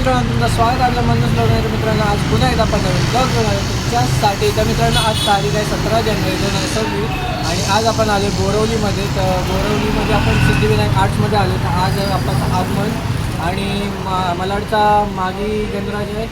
मित्रांनो, तुमचं स्वागत आहे मनोज लोणारे. मित्रांनो, आज पुन्हा एकदा आपण नवीन ब्लॉग बनवणार आहे तुमच्यासाठी. तर मित्रांनो, आज तारीख आहे 17 जानेवारी 2026 आणि आज आपण आलो बोरवलीमध्ये. तर बोरवलीमध्ये आपण सिद्धिविनायक आर्ट्समध्ये आलो. तर आज आपला आगमन आणि मलाडचा मागी गणराज आहे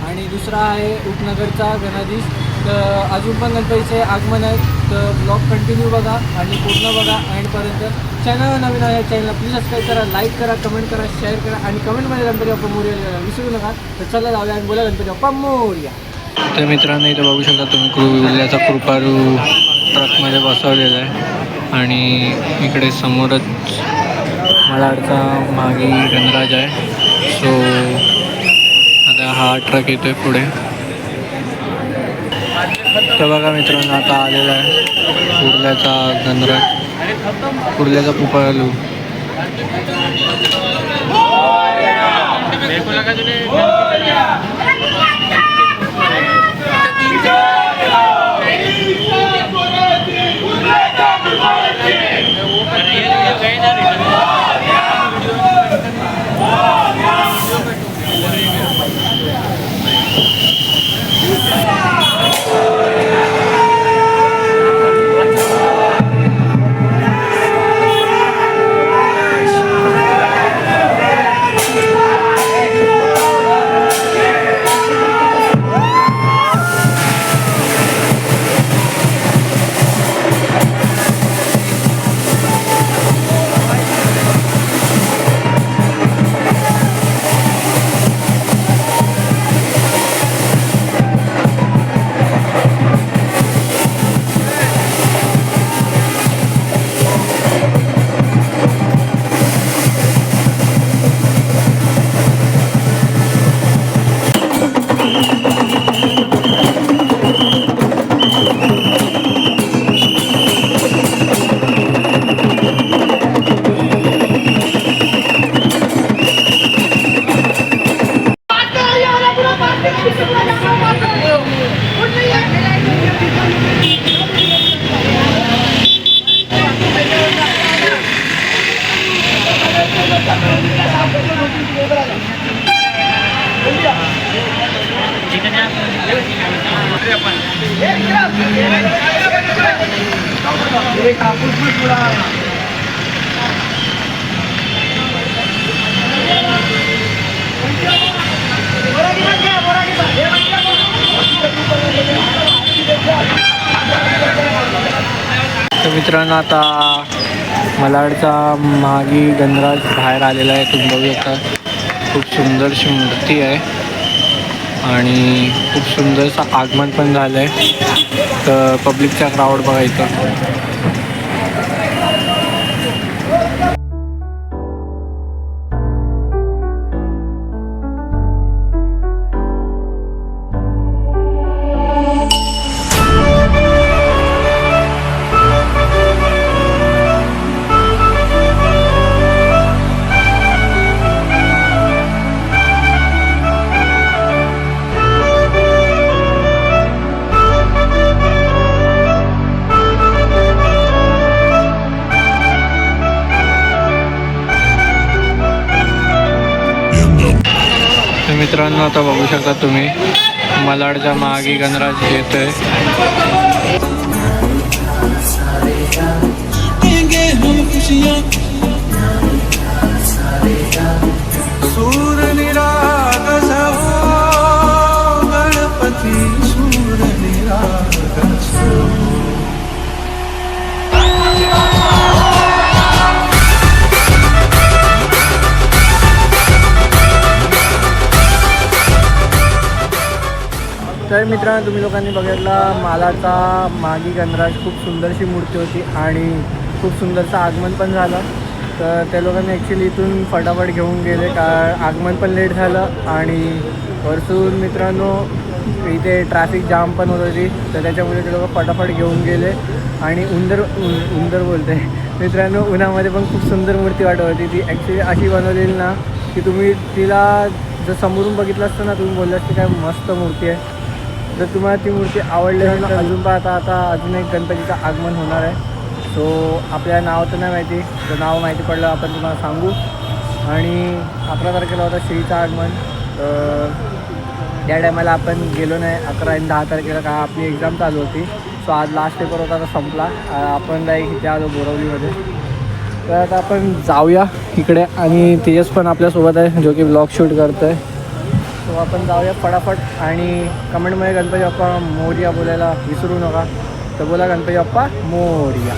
आणि दुसरा आहे उपनगरचा गणाधीश. तर अजून पण गणपतीचे आगमन आहे. तर ब्लॉग कंटिन्यू बघा आणि पूर्ण बघा एंडपर्यंत. चॅनल नवीन आहे, चॅनलला प्लीज सबस्क्राईब करा, लाईक करा, कमेंट करा, शेअर करा आणि कमेंटमध्ये गणपती बाप्पा मोरया विसरू नका. तर चला जाऊया आणि बोला गणपती बाप्पा मोरया. तर मित्रांनो, इथं बघू शकता तुम्ही विल्याचा कृपारू ट्रकमध्ये बसवलेला आहे आणि इकडे समोरच मलाडचा मागी गणराज आहे. सो आता हा ट्रक येतोय पुढे. तर बघा मित्रांनो, आता आलेला आहे कुर्ल्याचा गणराज, कुर्ल्याचा पुपालू. तर मित्रांनो, आता मलाडचा मागी गणराज बाहेर आलेला आहे. तुम्ही बघू शकता, खूप सुंदरशी मूर्ती आहे आणि खूप सुंदरचं आगमन पण झालं आहे. तर पब्लिकचा क्राऊड बघायचं. मित्रांनो, आता बघू शकता तुम्ही मलाडचा मागी गणराज येतोय. सूर निराग गणपती, सूर निराग. तर मित्रांनो, तुम्ही लोकांनी बघितला मालाचा मागी गणराज. खूप सुंदरशी मूर्ती होती आणि खूप सुंदरचं आगमन पण झालं. तर त्या लोकांनी ॲक्च्युली इथून फटाफट घेऊन गेले, कारण आगमन पण लेट झालं आणि वरसून मित्रांनो इथे ट्रॅफिक जाम पण होत होती. तर त्याच्यामुळे ते लोक फटाफट घेऊन गेले आणि उंदर बोलते मित्रांनो, उन्हामध्ये पण खूप सुंदर मूर्ती वाटत होती. ती ॲक्च्युली अशी बनवलेली ना की तुम्ही तिला जर समोरून बघितलं असतं ना, तुम्ही बोललात की काय मस्त मूर्ती आहे. जर तुम्हाला ती मूर्ती आवडली तर अजून पाहता आता अजून एक गणपतीचं आगमन होणार आहे. सो आपल्याला नाव तर नाही माहिती, जर नाव माहिती पडलं आपण तुम्हाला सांगू. आणि 11 तारखेला होता श्रीचं आगमन. त्या टायमाला आपण गेलो नाही 11 आणि 10 तारखेला का आपली एक्झाम चालू होती. सो आज लास्ट पेपर होता, आता संपला. आपण डायरेक्ट इथे आलो बोरवलीमध्ये. तर आता आपण जाऊया इकडे आणि तेजस पण आपल्यासोबत आहे जो की ब्लॉग शूट करतो आहे. सो आपण जाऊया फटाफट आणि कमेंटमध्ये गणपती बाप्पा मोरया बोलायला विसरू नका. तर बोला गणपती बाप्पा मोरया.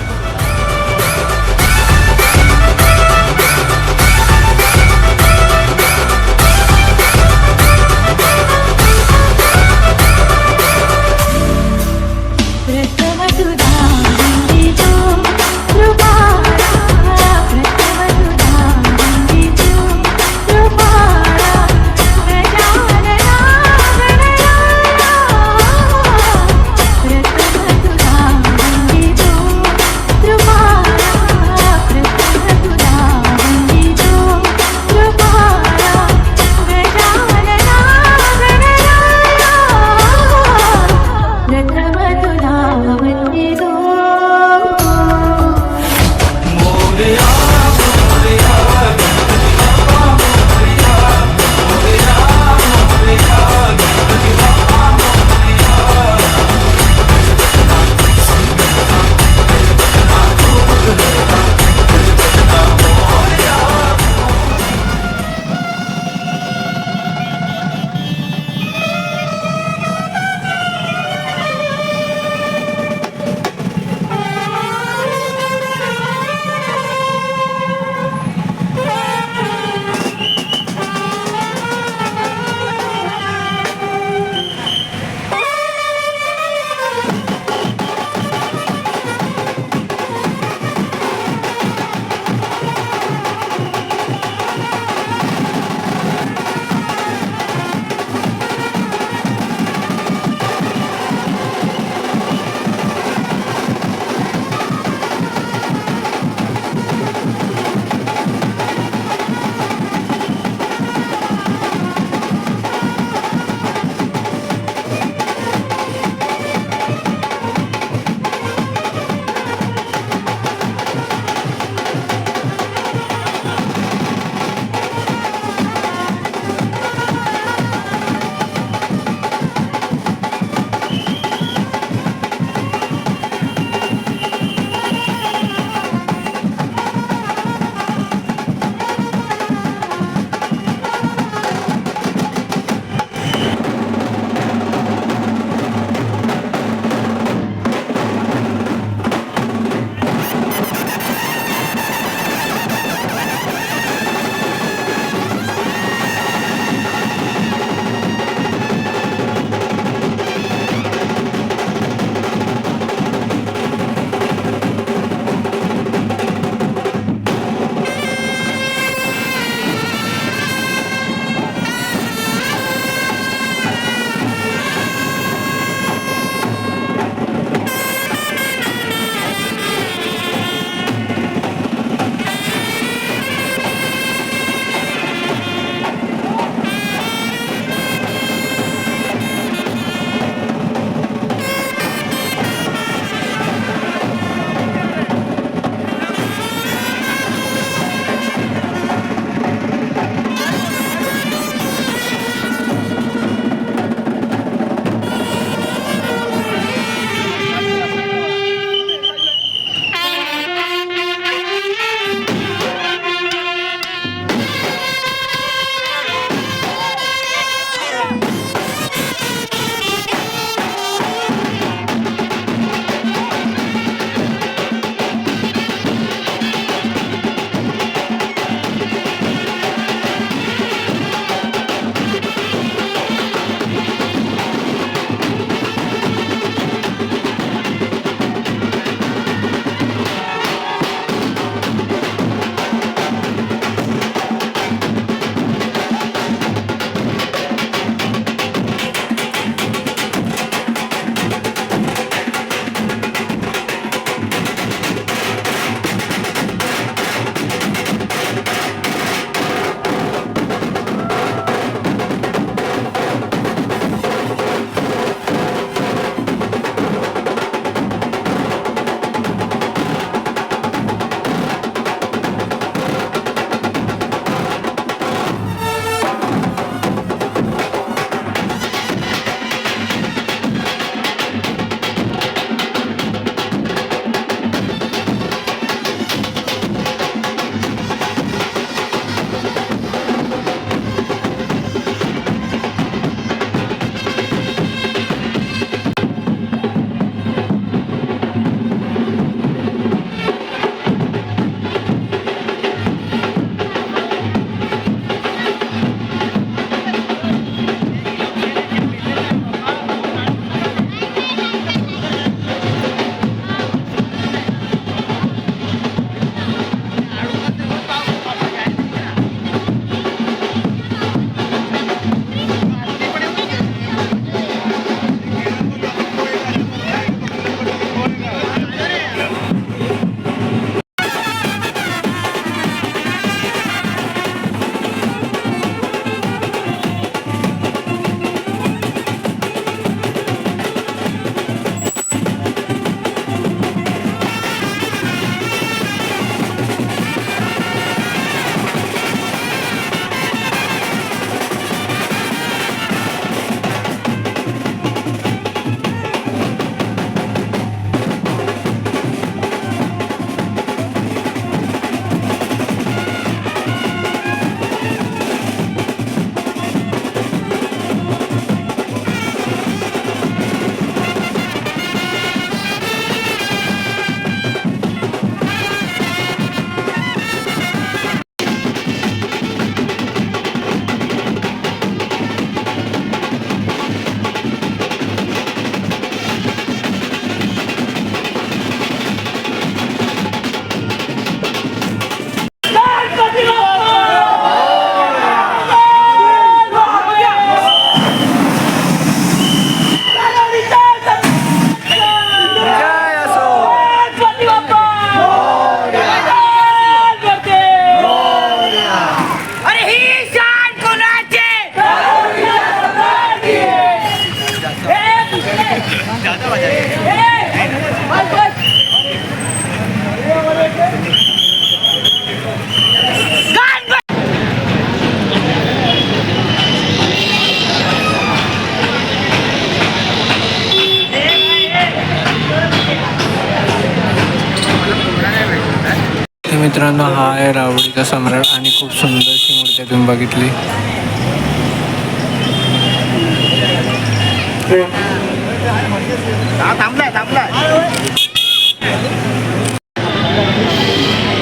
मित्रांनो हा आहे रावडीचा सम्राट आणि खूप सुंदरशी मूर्ती तुम्ही बघितली.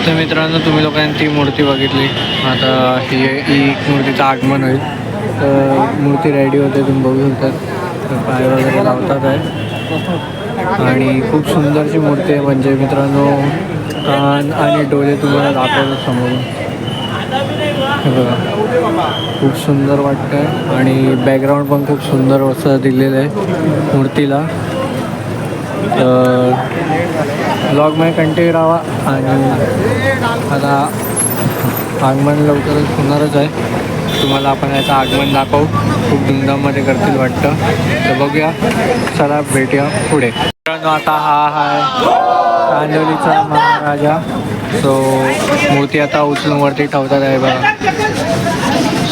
तर मित्रांनो तुम्ही लोकांनी ती मूर्ती बघितली. आता ही मूर्तीचं आगमन होईल. तर मूर्ती रेडी होते तुम्ही बघू शकता. पाय वगैरे लावतात आहे आणि खूप सुंदरशी मूर्ती आहे. म्हणजे मित्रांनो कान आणि डोळे तुम्हाला दाखवतो समोरून. हे बघा खूप सुंदर वाटतं आहे आणि बॅकग्राऊंड पण खूप सुंदर असं दिलेलं आहे मूर्तीला. तर ब्लॉगमध्ये कंटिन्यू राहा आणि आता आगमन लवकरच होणारच आहे. तुम्हाला आपण याचं आगमन दाखवू. खूप धूमधाममध्ये करतील वाटतं. तर बघूया, चला भेटूया पुढे. मित्रांनो आता हा आहे कांदिवलीचा महाराजा. सो मूर्ती आता उचलून वरती ठेवतात आहे बघा.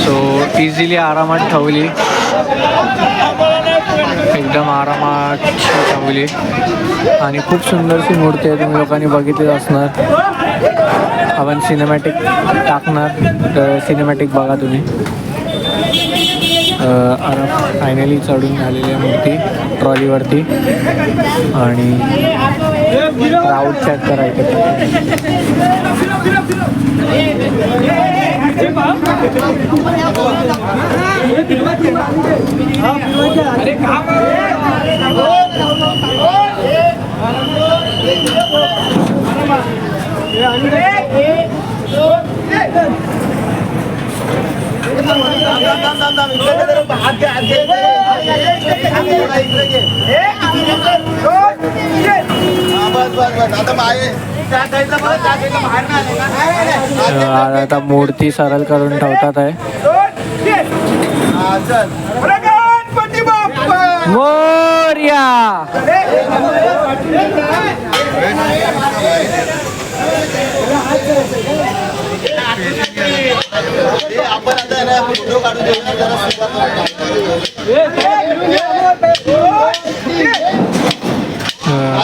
सो इझिली आरामात ठेवली, एकदम आरामात ठेवली आणि खूप सुंदरशी मूर्ती आहे. तुम्ही लोकांनी बघितली असणार. आपण सिनेमॅटिक टाकणार तर सिनेमॅटिक बघा तुम्ही. फायनली चढून झालेली आहे मूर्ती ट्रॉलीवरती आणि क्राऊड चेक करायचं. आता मूर्ती सरळ करून ठेवतात आहे. मोरया.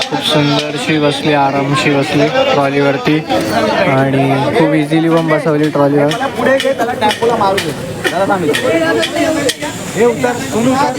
खूप सुंदरशी बसली, आरामशी बसली ट्रॉलीवरती आणि खूप इझिली पण बसवली ट्रॉलीवर. पुढे आता गुणगान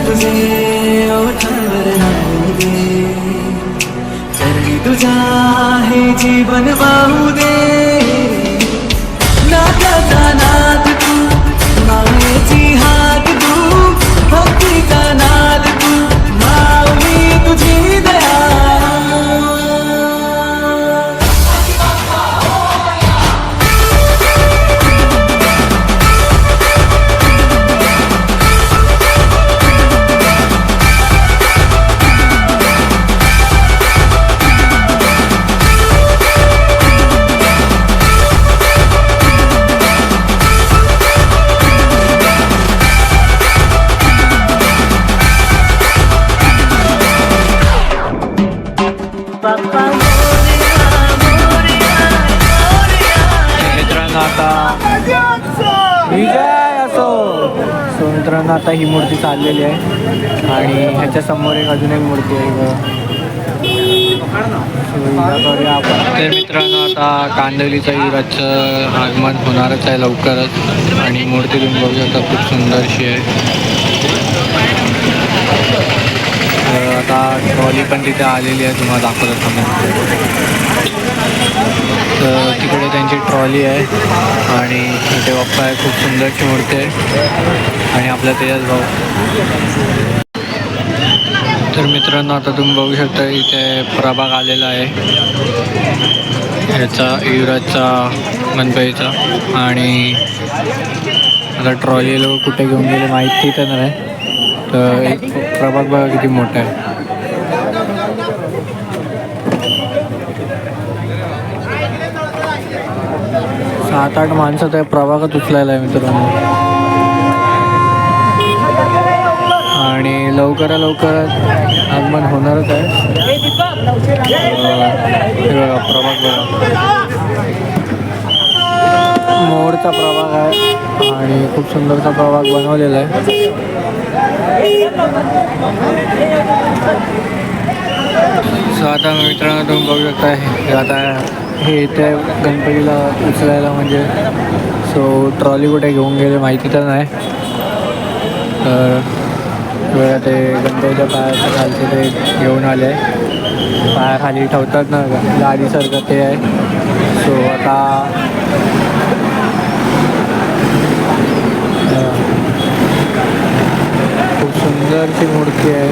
तुझे ओठावर राहू दे, चरणी तुझा हे जीवन वाहू दे. नात्याचा नाद तू, मायेची हात तू, भक्तीचा नाद तू, माऊली तुझी दया. मित्रांनो आता विजय असो. सो मित्रांनो आता ही मूर्ती चाललेली आहे आणि ह्याच्या समोर एक अजून एक मूर्ती आहे. तर मित्रांनो आता कांदिवलीचं हिराचं आगमन होणारच आहे लवकरच आणि मूर्ती तुम्ही बघू शकता खूप सुंदरशी आहे. आता ट्रॉली पण तिथे आलेली आहे, तुम्हाला दाखवत समोर. तर तिकडे त्यांची ट्रॉली आहे आणि इथे बाप्पा आहे. खूप सुंदरची मूर्ती आहे आणि आपला तेजस भाऊ. तर मित्रांनो आता तुम्ही बघू शकता इथे प्रभाग आलेला आहे ह्याचा युवराजचा गणपतीचा. आणि आता ट्रॉली लोक कुठे घेऊन गेले माहिती तर नाही. तर एक प्रभाग बघा किती मोठा आहे. सात आठ माणसं त्या प्रभागात उचलायला आहे मित्रांनो. आणि लवकरात लवकर आगमन होणारच आहे. हे बघा प्रभाग बघा, मोडचा प्रभाग आहे आणि खूप सुंदरचा प्रभाग बनवलेला आहे. सो आता मित्रांनो तुम्ही बघू शकता हे आता हे इथे गणपतीला उचलायला म्हणजे सो ट्रॉली कुठे घेऊन गेले माहिती तर नाही. तर बघा ते गणपतीच्या पायाच्या खालचे ते घेऊन आले, पायाखाली ठेवतात ना गाडीसारखं ते आहे. सो आता खूप सुंदरशी मूर्ती आहे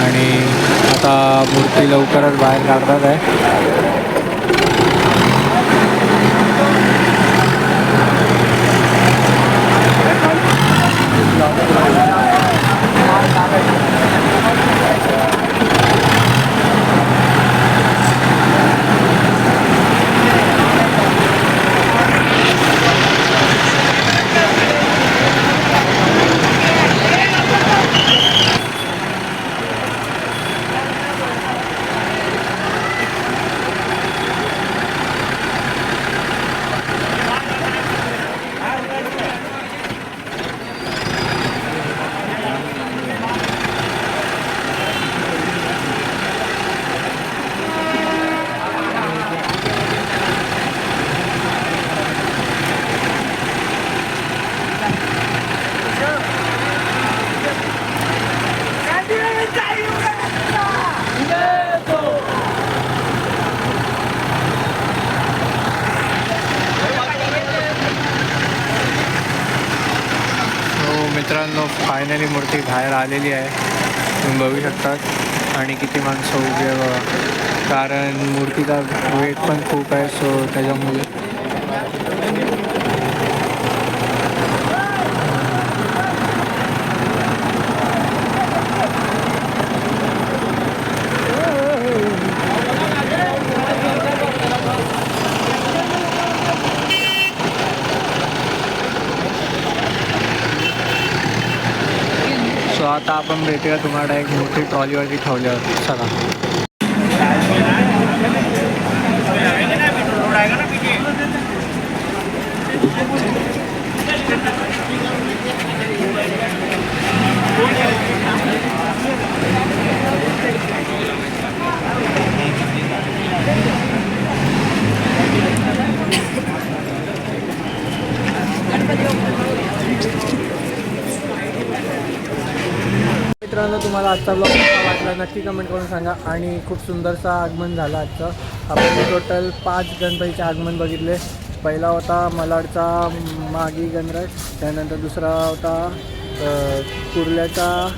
आणि आता मूर्ती लवकरच बाहेर काढतात आहे. मित्रांनो फायनली मूर्ती बाहेर आलेली आहे, तुम्ही बघू शकतात. आणि किती माणसं उभी आहे बघा, कारण मूर्तीचा वेट पण खूप आहे. सो त्याच्यामुळे आता आपण भेटूया तुम्हाला एक मोठी ट्रॉलीवरती ठेवल्यावर. चला. मित्रांनो तुम्हाला आजचा ब्लॉग कसा वाटला नक्की कमेंट करून सांगा. आणि खूप सुंदरसा आगमन झालं आजचं. आपण टोटल 5 गणपतीचे आगमन बघितले. पहिला होता मलाडचा मागी गणराज, त्यानंतर दुसरा होता कुर्ल्याचा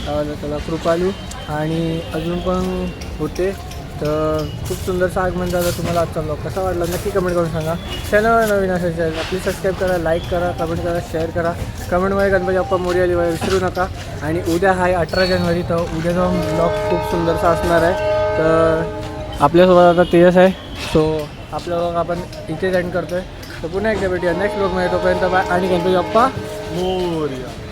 त्याला कृपालू, आणि अजून पण होते. तर खूप सुंदरचं आगमन झालं. तुम्हाला आजचा ब्लॉग कसा वाटला नक्की कमेंट करून सांगा. चॅनलवर नवीन असेल चॅनल प्लीज सबस्क्राईब करा, लाईक करा, कमेंट करा, शेअर करा. कमेंटमध्ये गणपती बाप्पा मोरया लिहायला विसरू नका. आणि उद्या आहे 18 जानेवारी, तर उद्याचा ब्लॉग खूप सुंदरसा असणार आहे. तर आपल्यासोबत आता तेजस आहे. सो आपला ब्लॉग आपण इथेच एंड करतो आहे. तर पुन्हा एकदा भेटूया नेक्स्ट ब्लॉगमध्ये. तोपर्यंत बाय आणि गणपती बाप्पा मोरया.